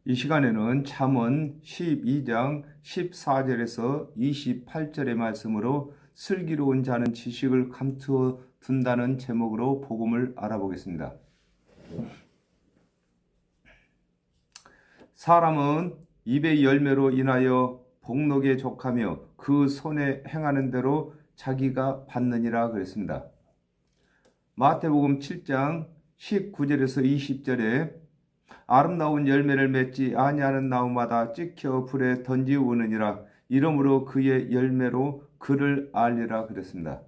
이 시간에는 잠언 12장 14절에서 28절의 말씀으로 슬기로운 자는 지식을 감추어 둔다는 제목으로 복음을 알아보겠습니다. 사람은 입의 열매로 인하여 복록에 족하며 그 손에 행하는 대로 자기가 받느니라 그랬습니다. 마태복음 7장 19절에서 20절에 아름다운 열매를 맺지 아니하는 나무마다 찍혀 불에 던지우느니라. 이러므로 그의 열매로 그를 알리라 그랬습니다.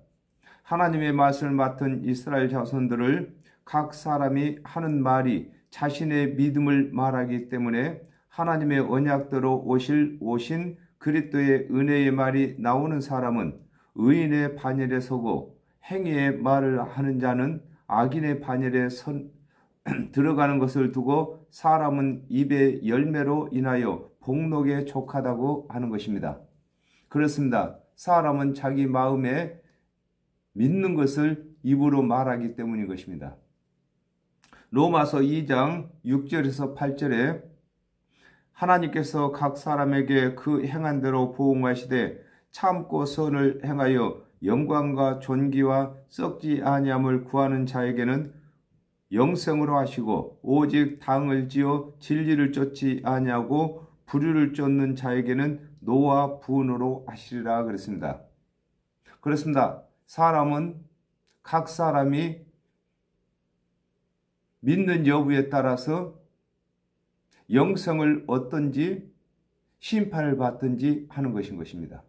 하나님의 말씀을 맡은 이스라엘 자손들을 각 사람이 하는 말이 자신의 믿음을 말하기 때문에 하나님의 언약대로 오신 그리스도의 은혜의 말이 나오는 사람은 의인의 반열에 서고 행위의 말을 하는 자는 악인의 반열에 들어가는 것을 두고 사람은 입의 열매로 인하여 복록에 족하다고 하는 것입니다. 그렇습니다. 사람은 자기 마음에 믿는 것을 입으로 말하기 때문인 것입니다. 로마서 2장 6절에서 8절에 하나님께서 각 사람에게 그 행한 대로 보응하시되 참고 선을 행하여 영광과 존귀와 썩지 아니함을 구하는 자에게는 영생으로 하시고 오직 당을 지어 진리를 쫓지 아니하고 불의를 쫓는 자에게는 노와 분으로 하시리라 그랬습니다. 그렇습니다. 사람은 각 사람이 믿는 여부에 따라서 영생을 얻든지 심판을 받든지 하는 것인 것입니다.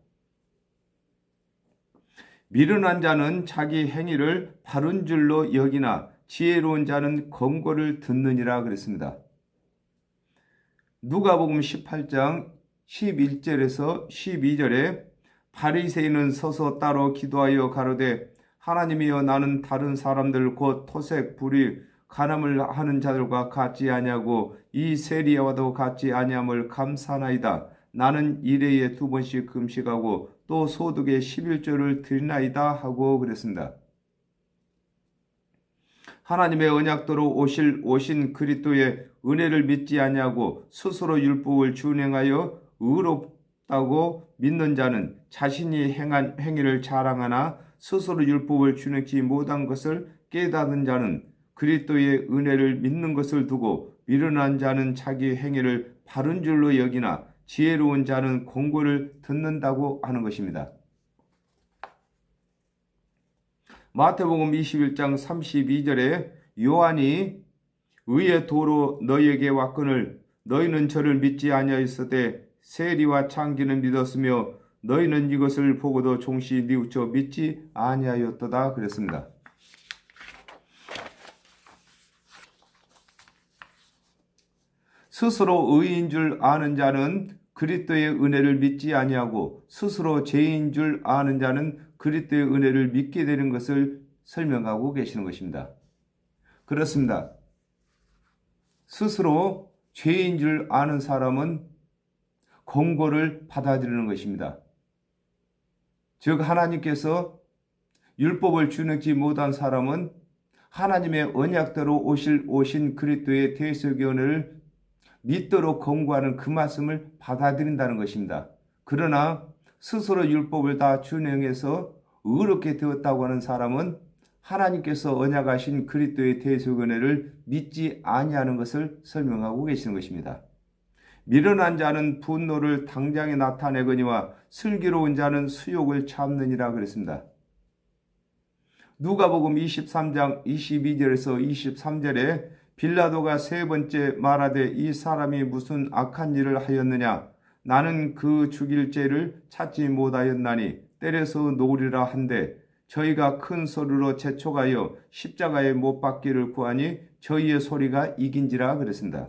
미련한 자는 자기 행위를 바른 줄로 여기나 지혜로운 자는 권고를 듣느니라 그랬습니다. 누가복음 18장 11절에서 12절에 바리새인은 서서 따로 기도하여 가로되 하나님이여 나는 다른 사람들 곧 토색, 불의, 간음을 하는 자들과 같지 아니하고 이 세리야와도 같지 아니함을 감사나이다. 나는 일회에 2번씩 금식하고 또 소득의 11조를 드리나이다 하고 그랬습니다. 하나님의 언약대로 오신 그리스도의 은혜를 믿지 아니하고 스스로 율법을 준행하여 의롭다고 믿는 자는 자신이 행한 행위를 자랑하나 스스로 율법을 준행치 못한 것을 깨닫는 자는 그리스도의 은혜를 믿는 것을 두고 미련한 자는 자기 행위를 바른 줄로 여기나 지혜로운 자는 권고를 듣는다고 하는 것입니다. 마태복음 21장 32절에 요한이 의의 도로 너희에게 왔거늘 너희는 저를 믿지 아니하였으되 세리와 창기는 믿었으며 너희는 이것을 보고도 종시 뉘우쳐 믿지 아니하였도다 그랬습니다. 스스로 의인 줄 아는 자는 그리스도의 은혜를 믿지 아니하고 스스로 죄인 줄 아는 자는 그리스도의 은혜를 믿게 되는 것을 설명하고 계시는 것입니다. 그렇습니다. 스스로 죄인 줄 아는 사람은 권고를 받아들이는 것입니다. 즉 하나님께서 율법을 준행치 못한 사람은 하나님의 언약대로 오신 그리스도의 대속의 은혜를 믿도록 권고하는 그 말씀을 받아들인다는 것입니다. 그러나 스스로 율법을 다 준행해서 의롭게 되었다고 하는 사람은 하나님께서 언약하신 그리스도의 대속 은혜를 믿지 아니하는 것을 설명하고 계시는 것입니다. 미련한 자는 분노를 당장에 나타내거니와 슬기로운 자는 수욕을 참느니라 그랬습니다. 누가복음 23장 22절에서 23절에 빌라도가 세 번째 말하되 이 사람이 무슨 악한 일을 하였느냐 나는 그 죽일 죄를 찾지 못하였나니 때려서 놓으리라 한데 저희가 큰 소리로 재촉하여 십자가에 못 박기를 구하니 저희의 소리가 이긴지라 그랬습니다.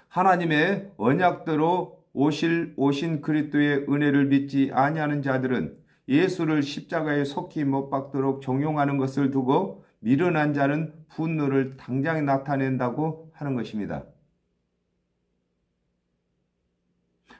하나님의 언약대로 오신 그리스도의 은혜를 믿지 아니하는 자들은 예수를 십자가에 속히 못 박도록 종용하는 것을 두고 미련한 자는 분노를 당장에 나타낸다고 하는 것입니다.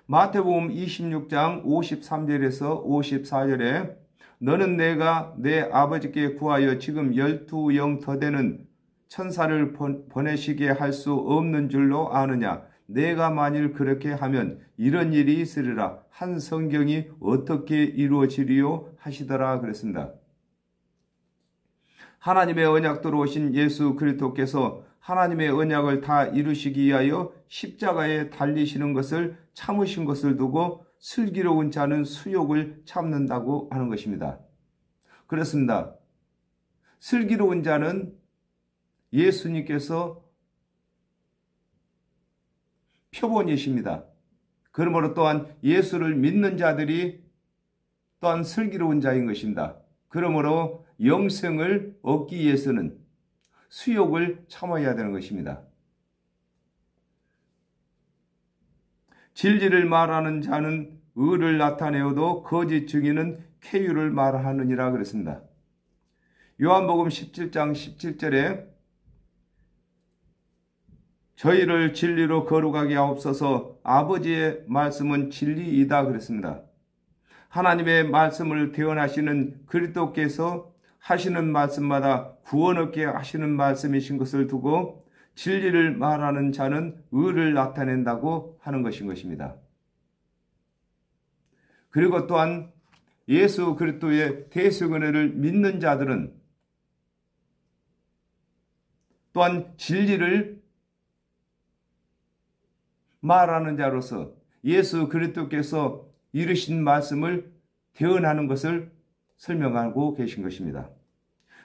마태복음 26장 53절에서 54절에 너는 내가 내 아버지께 구하여 지금 12영 더 되는 천사를 보내시게 할 수 없는 줄로 아느냐? 내가 만일 그렇게 하면 이런 일이 있으리라. 한 성경이 어떻게 이루어지리요? 하시더라 그랬습니다. 하나님의 언약도로 오신 예수 그리스도께서 하나님의 언약을 다 이루시기 위하여 십자가에 달리시는 것을 참으신 것을 두고 슬기로운 자는 수욕을 참는다고 하는 것입니다. 그렇습니다. 슬기로운 자는 예수님께서 표본이십니다. 그러므로 또한 예수를 믿는 자들이 또한 슬기로운 자인 것입니다. 그러므로 영생을 얻기 위해서는 수욕을 참아야 되는 것입니다. 진리를 말하는 자는 의를 나타내어도 거짓 증인은 쾌유를 말하느니라 그랬습니다. 요한복음 17장 17절에 저희를 진리로 거룩하게 하옵소서. 아버지의 말씀은 진리이다 그랬습니다. 하나님의 말씀을 대언하시는 그리스도께서 하시는 말씀마다 구원 얻게 하시는 말씀이신 것을 두고 진리를 말하는 자는 의를 나타낸다고 하는 것인 것입니다. 그리고 또한 예수 그리스도의 대속은혜를 믿는 자들은 또한 진리를 말하는 자로서 예수 그리스도께서 이르신 말씀을 대언하는 것을 설명하고 계신 것입니다.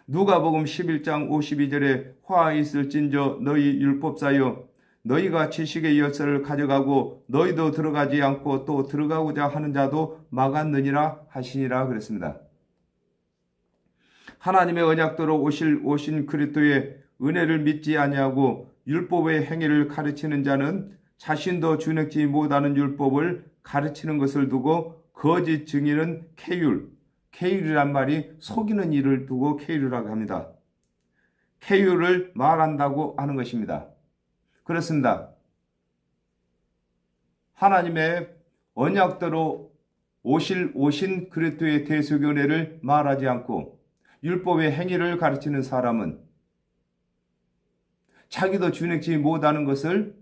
누가복음 11장 52절에 화 있을진저 너희 율법사여 너희가 지식의 열쇠를 가져가고 너희도 들어가지 않고 또 들어가고자 하는 자도 막았느니라 하시니라 그랬습니다. 하나님의 언약도로 오신 그리스도의 은혜를 믿지 아니하고 율법의 행위를 가르치는 자는 자신도 준행치 못하는 율법을 가르치는 것을 두고 거짓 증인은 쾌율이란 말이 속이는 일을 두고 쾌율이라고 합니다. 쾌율을 말한다고 하는 것입니다. 그렇습니다. 하나님의 언약대로 오신 그리스도의 대속의 은혜를 말하지 않고 율법의 행위를 가르치는 사람은 자기도 준행치 못하는 것을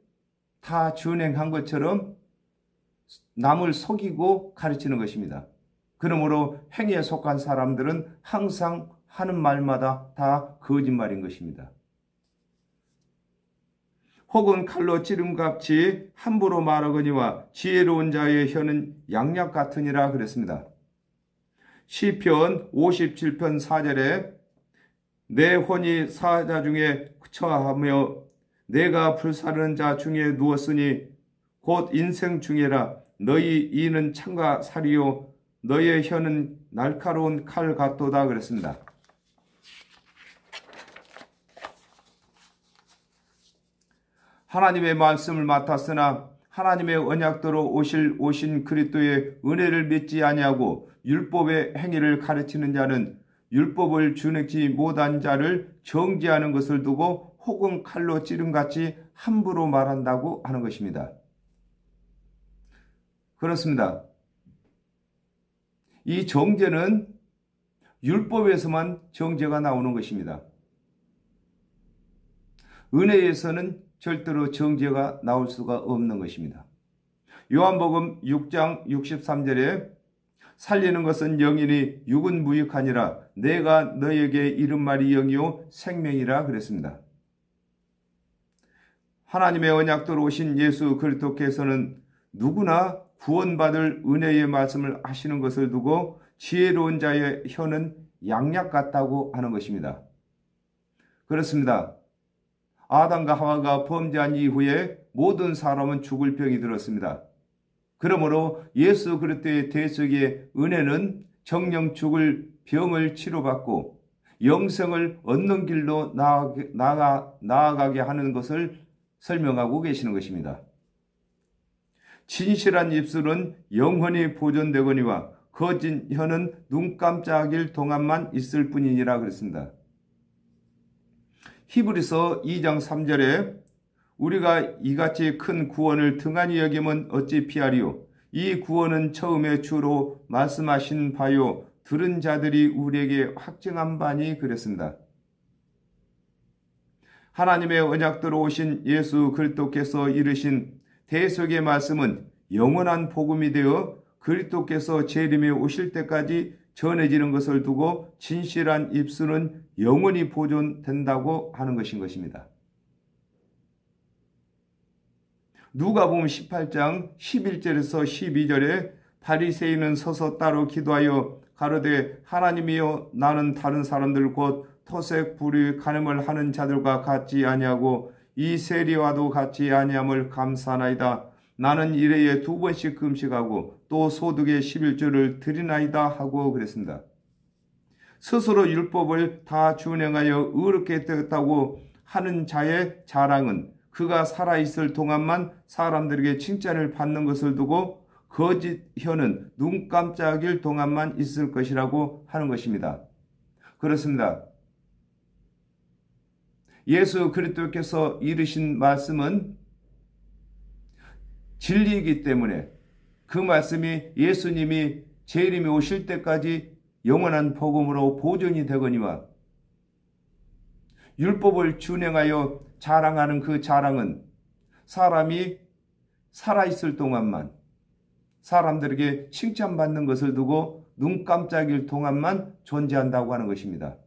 다 준행한 것처럼 남을 속이고 가르치는 것입니다. 그러므로 행위에 속한 사람들은 항상 하는 말마다 다 거짓말인 것입니다. 혹은 칼로 찌름같이 함부로 말하거니와 지혜로운 자의 혀는 양약 같으니라 그랬습니다. 시편 57편 4절에 내 혼이 사자 중에 처하며 내가 불사르는 자 중에 누웠으니 곧 인생 중에라. 너희 이는 창과 살이요 너의 혀는 날카로운 칼 같도다 그랬습니다. 하나님의 말씀을 맡았으나 하나님의 언약도로 오신 그리스도의 은혜를 믿지 아니하고 율법의 행위를 가르치는 자는 율법을 준행치 못한 자를 정죄하는 것을 두고 혹은 칼로 찌름같이 함부로 말한다고 하는 것입니다. 그렇습니다. 이 정죄는 율법에서만 정죄가 나오는 것입니다. 은혜에서는 절대로 정죄가 나올 수가 없는 것입니다. 요한복음 6장 63절에 살리는 것은 영이니 육은 무익하니라. 내가 너에게 이른 말이 영이요 생명이라 그랬습니다. 하나님의 언약도로 오신 예수 그리스도께서는 누구나 구원받을 은혜의 말씀을 하시는 것을 두고 지혜로운 자의 혀는 양약 같다고 하는 것입니다. 그렇습니다. 아담과 하와가 범죄한 이후에 모든 사람은 죽을 병이 들었습니다. 그러므로 예수 그리스도의 대속의 은혜는 정령 죽을 병을 치료받고 영생을 얻는 길로 나아가게 하는 것을 설명하고 계시는 것입니다. 진실한 입술은 영원히 보존되거니와 거짓 혀는 눈 깜짝일 동안만 있을 뿐이니라 그랬습니다. 히브리서 2장 3절에 우리가 이같이 큰 구원을 등한히 여기면 어찌 피하리요. 이 구원은 처음에 주로 말씀하신 바요 들은 자들이 우리에게 확증한 바니 그랬습니다. 하나님의 언약대로 오신 예수 그리스도께서 이르신 대속의 말씀은 영원한 복음이 되어 그리스도께서 재림에 오실 때까지 전해지는 것을 두고 진실한 입술은 영원히 보존된다고 하는 것입니다. 누가복음 18장 11절에서 12절에 바리새인은 서서 따로 기도하여 가로되 하나님이여 나는 다른 사람들 곧 토색 불의 간음을 하는 자들과 같지 아니하고 이 세리와도 같지 아니함을 감사하나이다. 나는 일회에 2번씩 금식하고 또 소득의 11조를 드리나이다 하고 그랬습니다. 스스로 율법을 다 준행하여 의롭게 되었다고 하는 자의 자랑은 그가 살아있을 동안만 사람들에게 칭찬을 받는 것을 두고 거짓 혀는 눈 깜짝일 동안만 있을 것이라고 하는 것입니다. 그렇습니다. 예수 그리스도께서 이르신 말씀은 진리이기 때문에 그 말씀이 예수님이 재림이 오실 때까지 영원한 복음으로 보존이 되거니와 율법을 준행하여 자랑하는 그 자랑은 사람이 살아있을 동안만 사람들에게 칭찬받는 것을 두고 눈 깜짝일 동안만 존재한다고 하는 것입니다.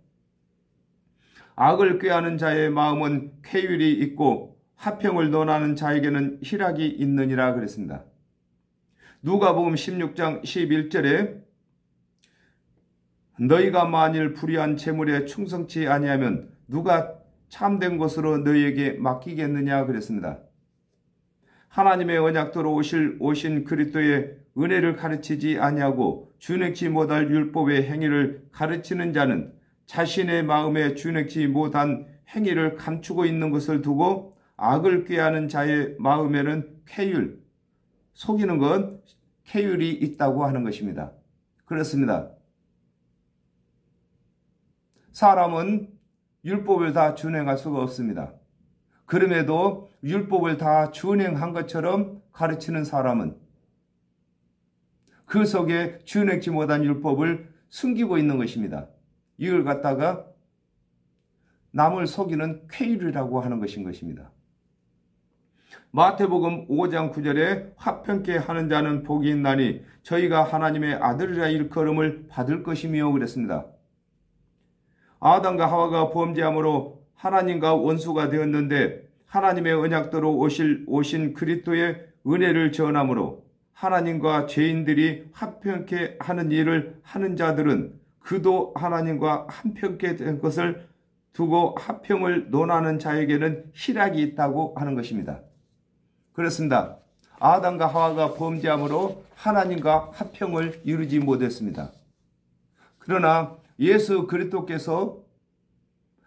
악을 꾀하는 자의 마음은 쾌율이 있고 화평을 논하는 자에게는 희락이 있느니라 그랬습니다. 누가복음 16장 11절에 너희가 만일 불의한 재물에 충성치 아니하면 누가 참된 것으로 너희에게 맡기겠느냐 그랬습니다. 하나님의 언약대로 오신 그리스도의 은혜를 가르치지 아니하고 준행치 못할 율법의 행위를 가르치는 자는 자신의 마음에 준행치 못한 행위를 감추고 있는 것을 두고 악을 꾀하는 자의 마음에는 쾌율, 속이는 건 쾌율이 있다고 하는 것입니다. 그렇습니다. 사람은 율법을 다 준행할 수가 없습니다. 그럼에도 율법을 다 준행한 것처럼 가르치는 사람은 그 속에 준행치 못한 율법을 숨기고 있는 것입니다. 이걸 갖다가 남을 속이는 쾌율이라고 하는 것입니다. 마태복음 5장 9절에 화평케 하는 자는 복이 있나니 저희가 하나님의 아들이라 일컬음을 받을 것이며 그랬습니다. 아담과 하와가 범죄함으로 하나님과 원수가 되었는데 하나님의 언약대로 오신 그리스도의 은혜를 전함으로 하나님과 죄인들이 화평케 하는 일을 하는 자들은 그도 하나님과 화평케 된 것을 두고 화평을 논하는 자에게는 희락이 있다고 하는 것입니다. 그렇습니다. 아담과 하와가 범죄함으로 하나님과 화평을 이루지 못했습니다. 그러나 예수 그리스도께서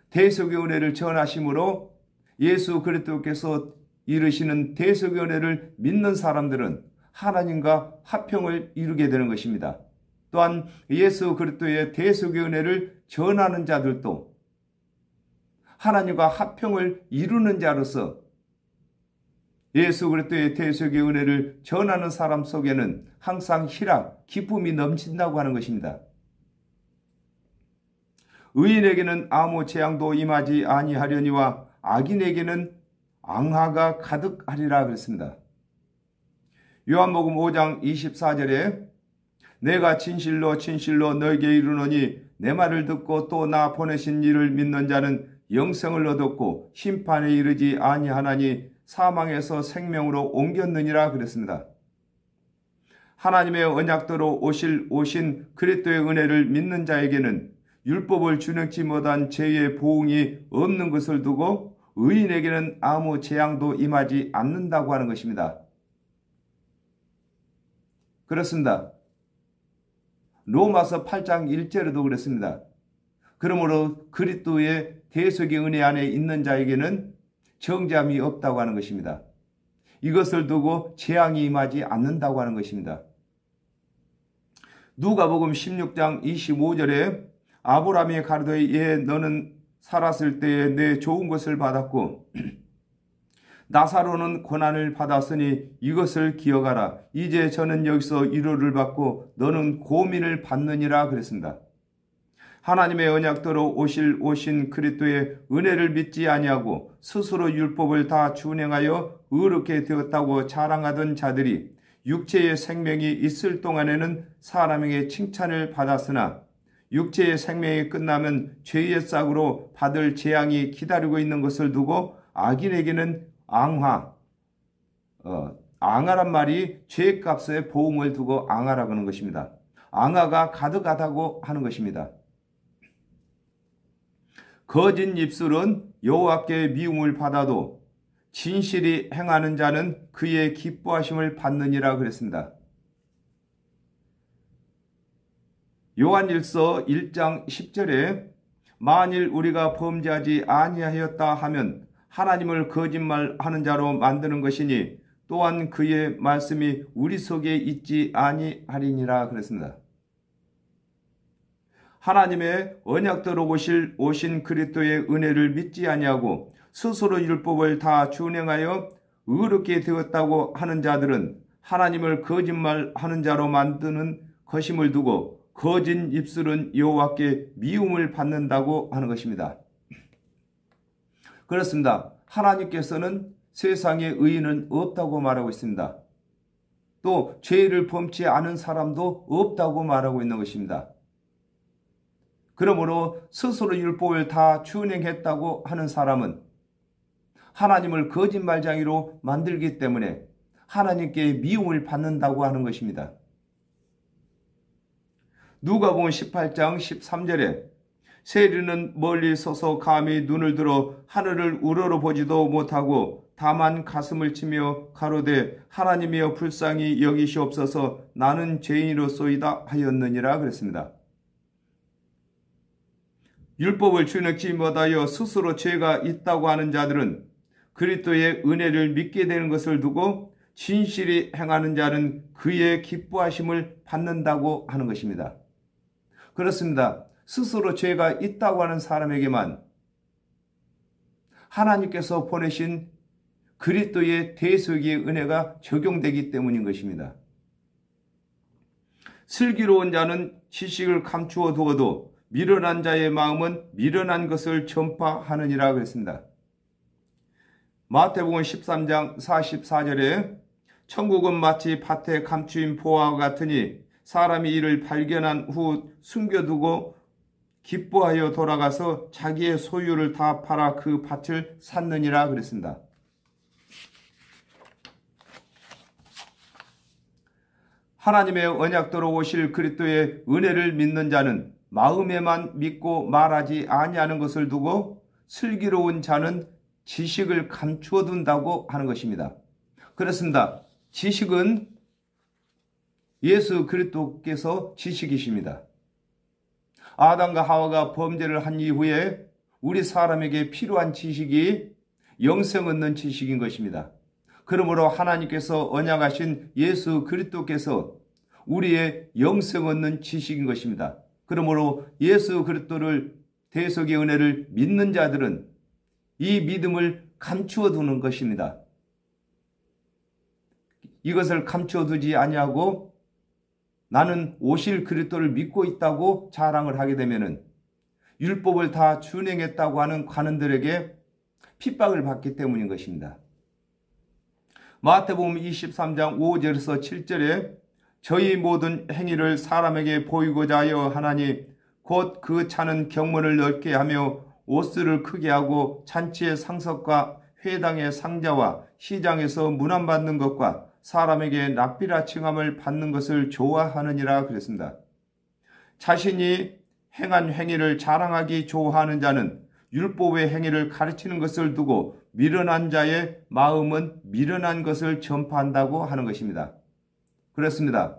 대속의 은혜를 전하심으로 예수 그리스도께서 이루시는 대속의 은혜를 믿는 사람들은 하나님과 화평을 이루게 되는 것입니다. 또한 예수 그리스도의 대속의 은혜를 전하는 자들도 하나님과 화평을 이루는 자로서 예수 그리스도의 대속의 은혜를 전하는 사람 속에는 항상 희락, 기쁨이 넘친다고 하는 것입니다. 의인에게는 아무 재앙도 임하지 아니하려니와 악인에게는 앙화가 가득하리라 그랬습니다. 요한복음 5장 24절에 내가 진실로 너에게 이르노니 내 말을 듣고 또 나 보내신 이를 믿는 자는 영생을 얻었고 심판에 이르지 아니하나니 사망에서 생명으로 옮겼느니라 그랬습니다. 하나님의 언약대로 오신 그리스도의 은혜를 믿는 자에게는 율법을 준행치 못한 죄의 보응이 없는 것을 두고 의인에게는 아무 재앙도 임하지 않는다고 하는 것입니다. 그렇습니다. 로마서 8장 1절에도 그랬습니다. 그러므로 그리스도의 대속의 은혜 안에 있는 자에게는 정죄함이 없다고 하는 것입니다. 이것을 두고 재앙이 임하지 않는다고 하는 것입니다. 누가복음 16장 25절에 아브라함이 가로되 예 너는 살았을 때에 내 좋은 것을 받았고 나사로는 고난을 받았으니 이것을 기억하라. 이제 저는 여기서 위로를 받고 너는 고민을 받느니라 그랬습니다. 하나님의 언약대로 오신 그리스도의 은혜를 믿지 아니하고 스스로 율법을 다 준행하여 의롭게 되었다고 자랑하던 자들이 육체의 생명이 있을 동안에는 사람에게 칭찬을 받았으나 육체의 생명이 끝나면 죄의 싹으로 받을 재앙이 기다리고 있는 것을 두고 악인에게는 앙하란 말이 죄값의 보응을 두고 앙하라고 하는 것입니다. 앙하가 가득하다고 하는 것입니다. 거짓 입술은 여호와께 미움을 받아도 진실이 행하는 자는 그의 기뻐하심을 받느니라 그랬습니다. 요한일서 1장 10절에 만일 우리가 범죄하지 아니하였다 하면 하나님을 거짓말하는 자로 만드는 것이니 또한 그의 말씀이 우리 속에 있지 아니하리니라 그랬습니다. 하나님의 언약대로 오신 그리스도의 은혜를 믿지 아니하고 스스로 율법을 다 준행하여 의롭게 되었다고 하는 자들은 하나님을 거짓말하는 자로 만드는 것임을 두고 거짓 입술은 여호와께 미움을 받는다고 하는 것입니다. 그렇습니다. 하나님께서는 세상에 의인은 없다고 말하고 있습니다. 또 죄를 범치 않은 사람도 없다고 말하고 있는 것입니다. 그러므로 스스로 율법을 다 준행했다고 하는 사람은 하나님을 거짓말쟁이로 만들기 때문에 하나님께 미움을 받는다고 하는 것입니다. 누가복음 18장 13절에 세리는 멀리 서서 감히 눈을 들어 하늘을 우러러보지도 못하고 다만 가슴을 치며 가로되 하나님이여 불쌍히 여기시옵소서 나는 죄인이로소이다 하였느니라 그랬습니다. 율법을 준행치 못하여 스스로 죄가 있다고 하는 자들은 그리스도의 은혜를 믿게 되는 것을 두고 진실이 행하는 자는 그의 기뻐하심을 받는다고 하는 것입니다. 그렇습니다. 스스로 죄가 있다고 하는 사람에게만 하나님께서 보내신 그리스도의 대속의 은혜가 적용되기 때문인 것입니다. 슬기로운 자는 지식을 감추어 두어도 미련한 자의 마음은 미련한 것을 전파하느니라 그랬습니다. 마태복음 13장 44절에 천국은 마치 밭에 감추인 보화와 같으니 사람이 이를 발견한 후 숨겨두고 기뻐하여 돌아가서 자기의 소유를 다 팔아 그 밭을 샀느니라 그랬습니다. 하나님의 언약대로 오실 그리스도의 은혜를 믿는 자는 마음에만 믿고 말하지 아니하는 것을 두고 슬기로운 자는 지식을 감추어 둔다고 하는 것입니다. 그렇습니다. 지식은 예수 그리스도께서 지식이십니다. 아담과 하와가 범죄를 한 이후에 우리 사람에게 필요한 지식이 영생 얻는 지식인 것입니다. 그러므로 하나님께서 언약하신 예수 그리스도께서 우리의 영생 얻는 지식인 것입니다. 그러므로 예수 그리스도를 대속의 은혜를 믿는 자들은 이 믿음을 감추어 두는 것입니다. 이것을 감추어 두지 아니하고 나는 오실 그리스도를 믿고 있다고 자랑을 하게 되면은 율법을 다 준행했다고 하는 관원들에게 핍박을 받기 때문인 것입니다. 마태복음 23장 5절에서 7절에 저희 모든 행위를 사람에게 보이고자 하여 하나니 곧 그 차는 경문을 넓게 하며 옷을 크게 하고 잔치의 상석과 회당의 상자와 시장에서 문안받는 것과 사람에게 납비라 칭함을 받는 것을 좋아하느니라 그랬습니다. 자신이 행한 행위를 자랑하기 좋아하는 자는 율법의 행위를 가르치는 것을 두고 미련한 자의 마음은 미련한 것을 전파한다고 하는 것입니다. 그렇습니다.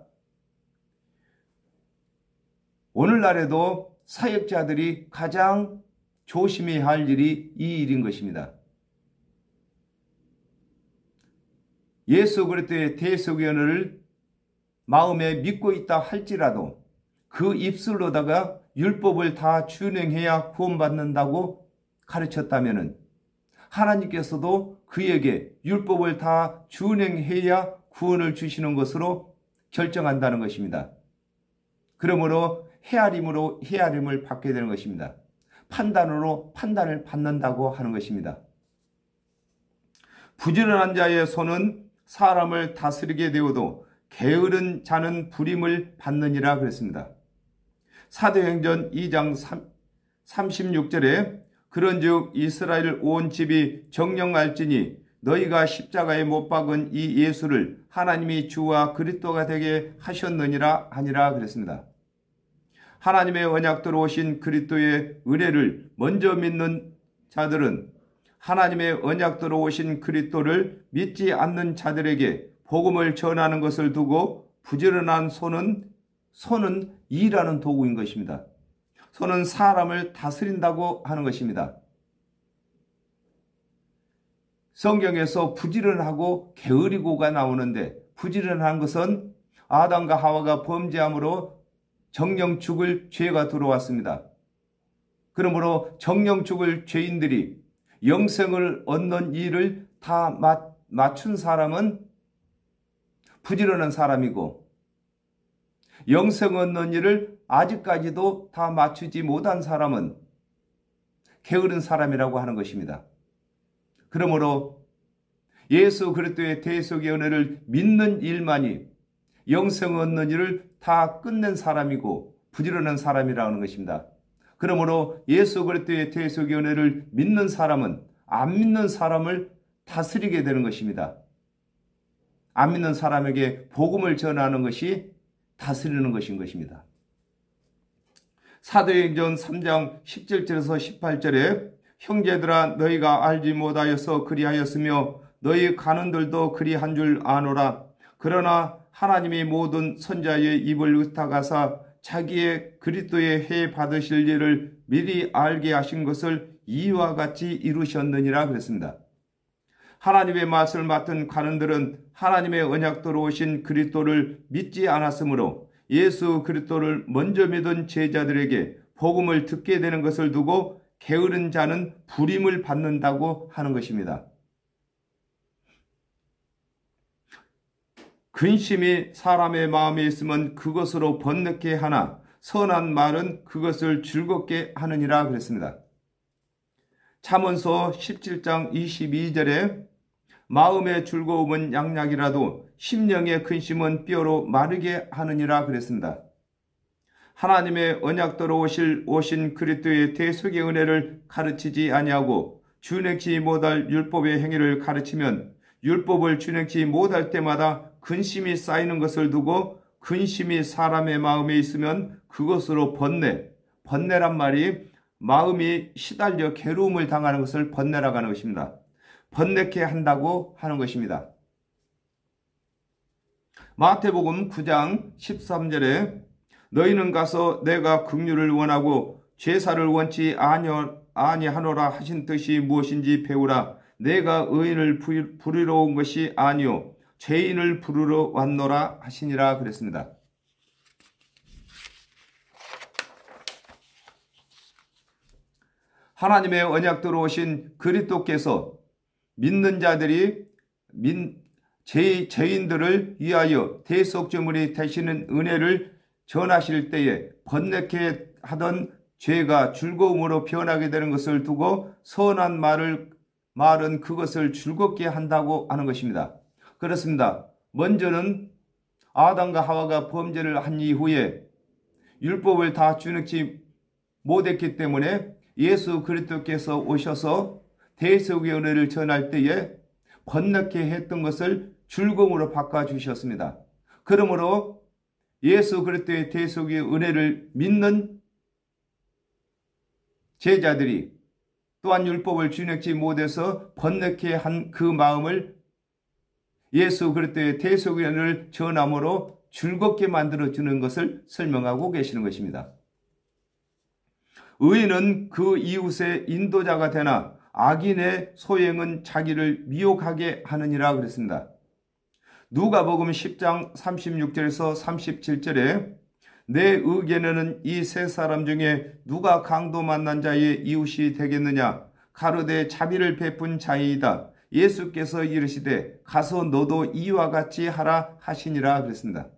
오늘날에도 사역자들이 가장 조심해야 할 일이 이 일인 것입니다. 예수 그리스도의 대속의 은혜를 마음에 믿고 있다 할지라도 그 입술로다가 율법을 다 준행해야 구원받는다고 가르쳤다면 하나님께서도 그에게 율법을 다 준행해야 구원을 주시는 것으로 결정한다는 것입니다. 그러므로 헤아림을 받게 되는 것입니다. 판단으로 판단을 받는다고 하는 것입니다. 부지런한 자의 손은 사람을 다스리게 되어도 게으른 자는 불임을 받느니라 그랬습니다. 사도행전 2장 36절에 그런즉 이스라엘 온 집이 정령할지니 너희가 십자가에 못 박은 이 예수를 하나님이 주와 그리스도가 되게 하셨느니라 하니라 그랬습니다. 하나님의 언약대로 오신 그리스도의 은혜를 먼저 믿는 자들은 하나님의 언약대로 오신 그리스도를 믿지 않는 자들에게 복음을 전하는 것을 두고 부지런한 손은 일하는 도구인 것입니다. 손은 사람을 다스린다고 하는 것입니다. 성경에서 부지런하고 게으르고가 나오는데 부지런한 것은 아담과 하와가 범죄함으로 정령 죽을 죄가 들어왔습니다. 그러므로 정령 죽을 죄인들이 영생을 얻는 일을 다 맞춘 사람은 부지런한 사람이고 영생 얻는 일을 아직까지도 다 맞추지 못한 사람은 게으른 사람이라고 하는 것입니다. 그러므로 예수 그리스도의 대속의 은혜를 믿는 일만이 영생 얻는 일을 다 끝낸 사람이고 부지런한 사람이라는 것입니다. 그러므로 예수 그리스도의 대속의 은혜를 믿는 사람은 안 믿는 사람을 다스리게 되는 것입니다. 안 믿는 사람에게 복음을 전하는 것이 다스리는 것인 것입니다. 사도행전 3장 17절에서 18절에 형제들아 너희가 알지 못하여서 그리하였으며 너희 간원들도 그리한 줄 아노라. 그러나 하나님이 모든 선자의 입을 의탁하사 자기의 그리스도의 회 받으실 일을 미리 알게 하신 것을 이와 같이 이루셨느니라 그랬습니다. 하나님의 말씀을 맡은 간원들은 하나님의 언약대로 오신 그리스도를 믿지 않았으므로 예수 그리스도를 먼저 믿은 제자들에게 복음을 듣게 되는 것을 두고 게으른 자는 불임을 받는다고 하는 것입니다. 근심이 사람의 마음에 있으면 그것으로 번뇌케 하나 선한 말은 그것을 즐겁게 하느니라 그랬습니다. 잠언서 17장 22절에 마음의 즐거움은 양약이라도 심령의 근심은 뼈로 마르게 하느니라 그랬습니다. 하나님의 언약대로 오신 그리스도의 대속의 은혜를 가르치지 아니하고 준행치 못할 율법의 행위를 가르치면 율법을 준행치 못할 때마다 근심이 쌓이는 것을 두고 근심이 사람의 마음에 있으면 그것으로 번뇌란 말이 마음이 시달려 괴로움을 당하는 것을 번뇌라고 하는 것입니다. 번뇌케 한다고 하는 것입니다. 마태복음 9장 13절에 너희는 가서 내가 긍휼을 원하고 제사를 원치 아니하노라 하신 뜻이 무엇인지 배우라. 내가 의인을 부르러 온 것이 아니요 죄인을 부르러 왔노라 하시니라 그랬습니다. 하나님의 언약대로 오신 그리스도께서 믿는 자들이 죄인들을 위하여 대속제물이 되시는 은혜를 전하실 때에 번뇌케 하던 죄가 즐거움으로 변하게 되는 것을 두고 선한 말은 그것을 즐겁게 한다고 하는 것입니다. 그렇습니다. 먼저는 아담과 하와가 범죄를 한 이후에 율법을 다 준행치 못했기 때문에 예수 그리스도께서 오셔서 대속의 은혜를 전할 때에 번뇌케 했던 것을 즐거움으로 바꿔주셨습니다. 그러므로 예수 그리스도의 대속의 은혜를 믿는 제자들이 또한 율법을 준행치 못해서 번뇌케 한 그 마음을 예수 그리스도의 대속의 은혜를 전함으로 즐겁게 만들어주는 것을 설명하고 계시는 것입니다. 의인은 그 이웃의 인도자가 되나 악인의 소행은 자기를 미혹하게 하느니라 그랬습니다. 누가복음 10장 36절에서 37절에 내 의견에는 이 세 사람 중에 누가 강도 만난 자의 이웃이 되겠느냐 가로되 자비를 베푼 자이다. 예수께서 이르시되 가서 너도 이와 같이 하라 하시니라 그랬습니다.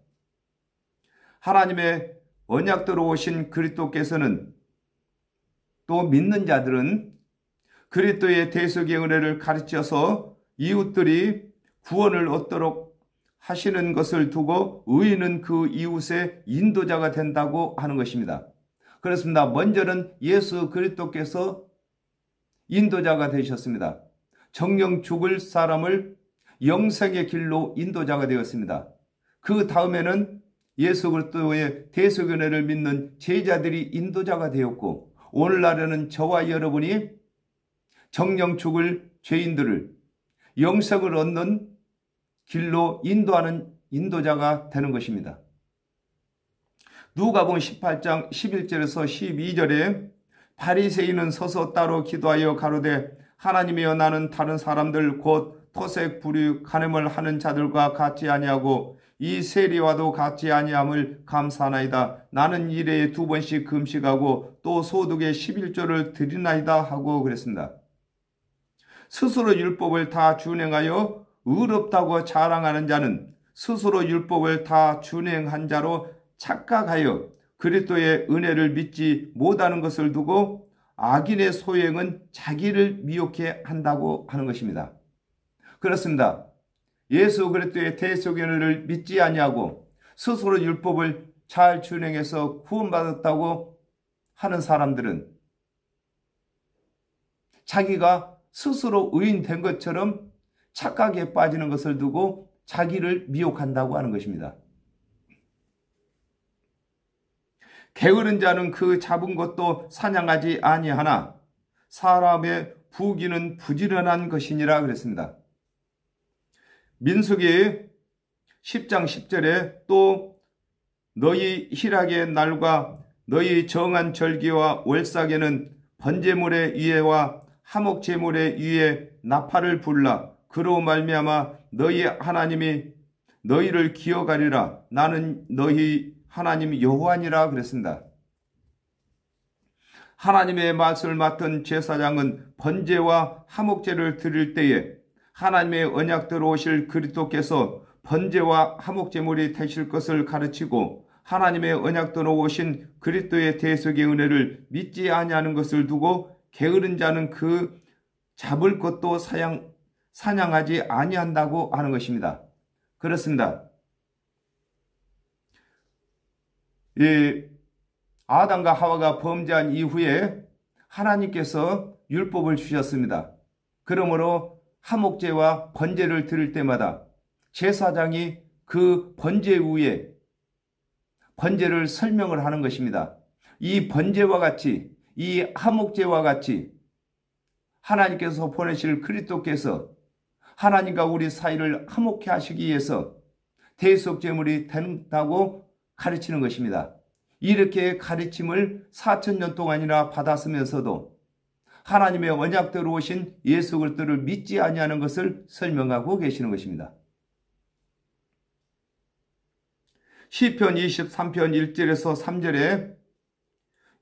하나님의 언약대로 오신 그리스도께서는 또 믿는 자들은 그리스도의 대속의 은혜를 가르쳐서 이웃들이 구원을 얻도록 하시는 것을 두고 의인은 그 이웃의 인도자가 된다고 하는 것입니다. 그렇습니다. 먼저는 예수 그리스도께서 인도자가 되셨습니다. 정령 죽을 사람을 영생의 길로 인도자가 되었습니다. 그 다음에는 예수 그리스도의 대속의 은혜를 믿는 제자들이 인도자가 되었고, 오늘날에는 저와 여러분이 정령 죽을 죄인들을 영생을 얻는 길로 인도하는 인도자가 되는 것입니다. 누가복음 18장 11절에서 12절에 바리새인은 서서 따로 기도하여 가로되 하나님이여 나는 다른 사람들 곧 토색 불유 간음을 하는 자들과 같지 아니하고 이 세리와도 같지 아니함을 감사하나이다. 나는 일에 2번씩 금식하고 또 소득의 11조를 드리나이다 하고 그랬습니다. 스스로 율법을 다 준행하여 의롭다고 자랑하는 자는 스스로 율법을 다 준행한 자로 착각하여 그리스도의 은혜를 믿지 못하는 것을 두고 악인의 소행은 자기를 미혹해 한다고 하는 것입니다. 그렇습니다. 예수 그리스도의 대속의 은혜를 믿지 아니하고 스스로 율법을 잘 준행해서 구원받았다고 하는 사람들은 자기가 스스로 의인 된 것처럼 착각에 빠지는 것을 두고 자기를 미혹한다고 하는 것입니다. 게으른 자는 그 잡은 것도 사냥하지 아니하나 사람의 부귀는 부지런한 것이니라 그랬습니다. 민수기 10장 10절에 또 너희 희락의 날과 너희 정한 절기와 월삭에는 번제물의 위에와 화목제물의 위에 나팔을 불라 그로 말미암아 너희 하나님이 너희를 기억하리라. 나는 너희 하나님 여호와니라 그랬습니다. 하나님의 말씀을 맡은 제사장은 번제와 화목제를 드릴 때에 하나님의 언약대로 오실 그리스도께서 번제와 화목제물이 되실 것을 가르치고 하나님의 언약대로 오신 그리스도의 대속의 은혜를 믿지 아니하는 것을 두고 게으른 자는 그 잡을 것도 사냥하지 아니한다고 하는 것입니다. 그렇습니다. 아담과 하와가 범죄한 이후에 하나님께서 율법을 주셨습니다. 그러므로 화목제와 번제를 드릴 때마다 제사장이 그 번제 위에 번제를 설명을 하는 것입니다. 이 번제와 같이 이 화목제와 같이 하나님께서 보내실 그리스도께서 하나님과 우리 사이를 화목케 하시기 위해서 대속제물이 된다고 가르치는 것입니다. 이렇게 가르침을 4000년 동안이나 받았으면서도 하나님의 언약대로 오신 예수 그리스도를 믿지 아니하는 것을 설명하고 계시는 것입니다. 시편 23편 1절에서 3절에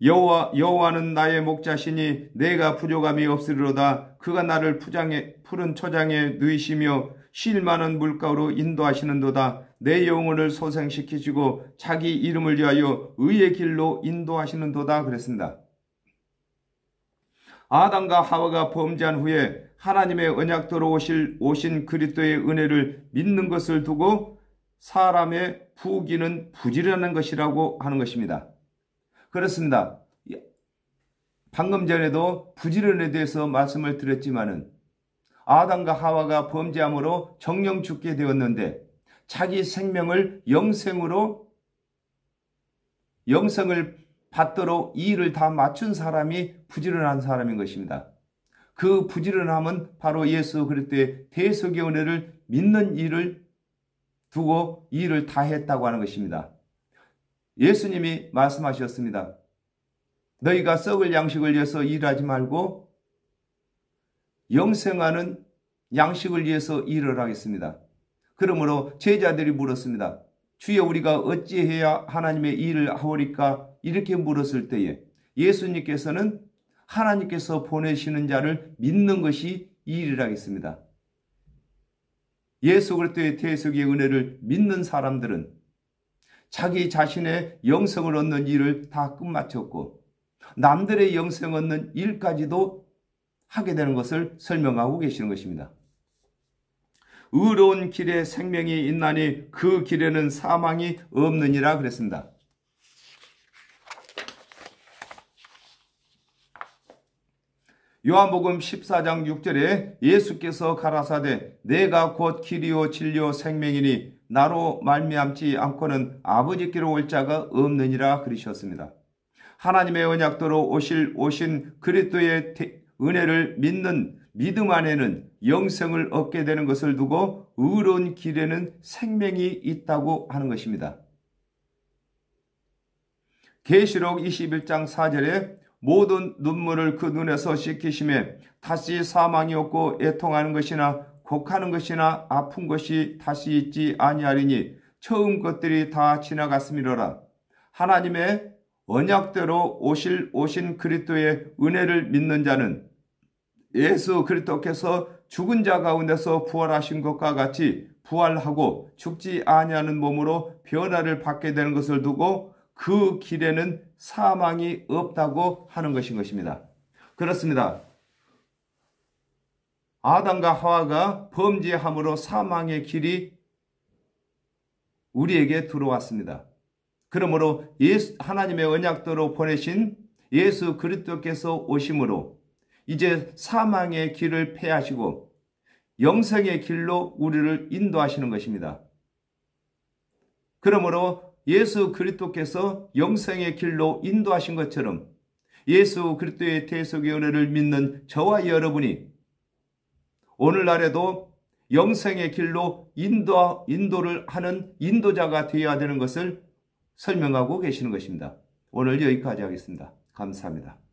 여호와는 나의 목자시니 내가 부족함이 없으리로다. 그가 나를 푸른 초장에 누이시며 쉴 만한 물가로 인도하시는도다. 내 영혼을 소생시키시고 자기 이름을 위하여 의의 길로 인도하시는도다 그랬습니다. 아담과 하와가 범죄한 후에 하나님의 언약대로 오신 그리스도의 은혜를 믿는 것을 두고 사람의 부귀는 부지런한 것이라고 하는 것입니다. 그렇습니다. 방금 전에도 부지런에 대해서 말씀을 드렸지만은 아담과 하와가 범죄함으로 정령 죽게 되었는데 자기 생명을 영생을 받도록 이 일을 다 맞춘 사람이 부지런한 사람인 것입니다. 그 부지런함은 바로 예수 그리스도의 대속의 은혜를 믿는 일을 두고 이 일을 다 했다고 하는 것입니다. 예수님이 말씀하셨습니다. 너희가 썩을 양식을 위해서 일하지 말고 영생하는 양식을 위해서 일을 하겠습니다. 그러므로 제자들이 물었습니다. 주여 우리가 어찌해야 하나님의 일을 하오리까? 이렇게 물었을 때에 예수님께서는 하나님께서 보내시는 자를 믿는 것이 이 일을 하겠습니다. 예수 그리스도의 대속의 은혜를 믿는 사람들은 자기 자신의 영성을 얻는 일을 다 끝마쳤고 남들의 영성 얻는 일까지도 하게 되는 것을 설명하고 계시는 것입니다. 의로운 길에 생명이 있나니 그 길에는 사망이 없느니라 그랬습니다. 요한복음 14장 6절에 예수께서 가라사대 내가 곧 길이요 진리요 생명이니 나로 말미암지 않고는 아버지께로 올 자가 없느니라 그러셨습니다. 하나님의 언약도로 오신 그리스도의 은혜를 믿는 믿음 안에는 영생을 얻게 되는 것을 두고 의로운 길에는 생명이 있다고 하는 것입니다. 계시록 21장 4절에 모든 눈물을 그 눈에서 씻기심에 다시 사망이 없고 애통하는 것이나 곡하는 것이나 아픈 것이 다시 있지 아니하리니 처음 것들이 다 지나갔음이로라. 하나님의 언약대로 오신 그리스도의 은혜를 믿는 자는 예수 그리스도께서 죽은 자 가운데서 부활하신 것과 같이 부활하고 죽지 아니하는 몸으로 변화를 받게 되는 것을 두고 그 길에는 사망이 없다고 하는 것인 것입니다. 그렇습니다. 아담과 하와가 범죄함으로 사망의 길이 우리에게 들어왔습니다. 그러므로 하나님의 언약대로 보내신 예수 그리스도께서 오심으로 이제 사망의 길을 폐하시고 영생의 길로 우리를 인도하시는 것입니다. 그러므로 예수 그리스도께서 영생의 길로 인도하신 것처럼 예수 그리스도의 대속의 은혜를 믿는 저와 여러분이 오늘날에도 영생의 길로 인도를 하는 인도자가 되어야 되는 것을 설명하고 계시는 것입니다. 오늘 여기까지 하겠습니다. 감사합니다.